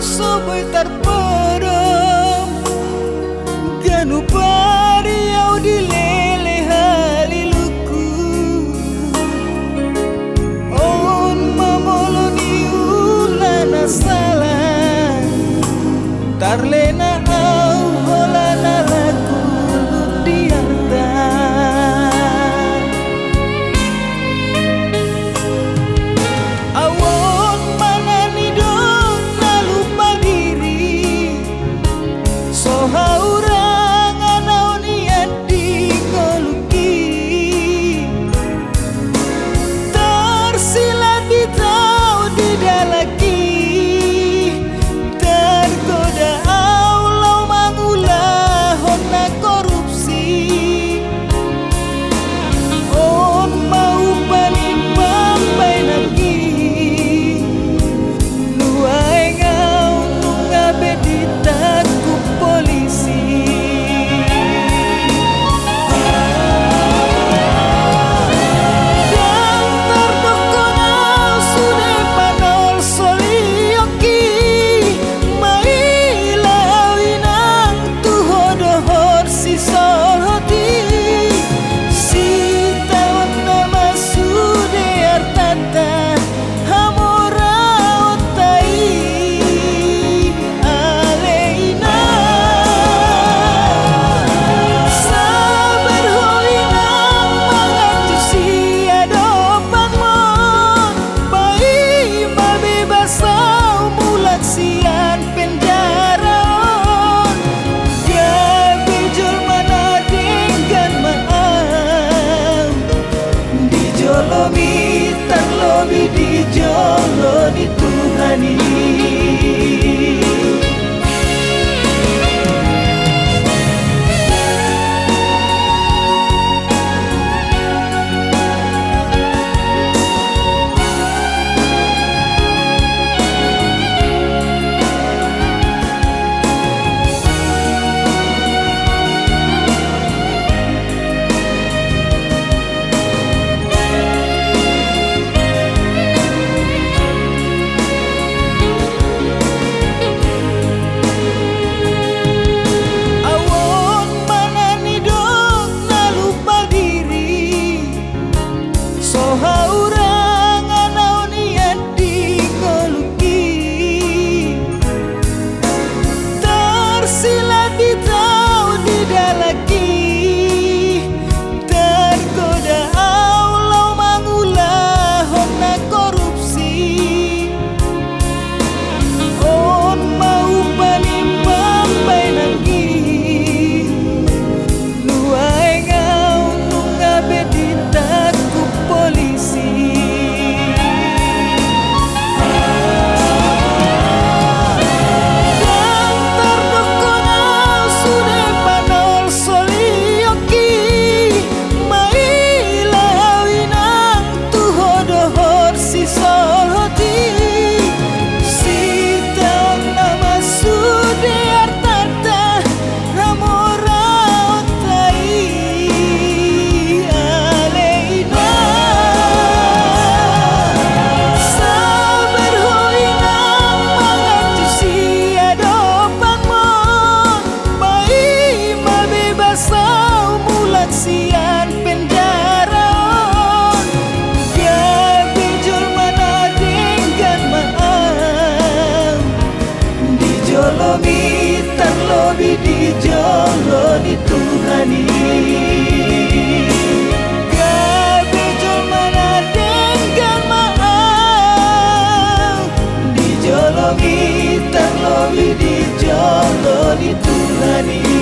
soboy tarparang ganu pariau di lele haliluku on mamolo ni ulana salah tarlena au holana laku diarta awon mana ni dong na lupa diri soha urang anau niat digoluki tersilat di tau di dalaki tergoda aulau mangulah hona korupsi on mau paling pampai nagi luai ngau ngabe ditakut polisi dan terdukung au sudah panol solioki mailah winang tuhodohor si solhoti si tahun nama sudah artata hamora otai aleina sabar hoina manganju si adopan mo bai mabebas au mulat sian penjara gabe jol mana dengan maaf dijolomi terlobi dijoloni Tuhani awon mana ni dong na lupa diri soha urang anau niat digoluki tersilat di tau di dalaki tergoda aulau mangulah hona korupsi on mau paling pampai nagi luai ngau ngabe ditakut polisi dan terdukung au sudah panol solioki mailah winang tuhodohor si solhoti si tahun nama sudah artata hamora otai aleina sabar hoina manganju si adopan mo bai mabebas au mulat sian penjara gabe jol mana dengan maaf dijolomi terlobi dijoloni Tuhani gabe jol mana dengan maaf dijolomi terlobi dijoloni Tuhani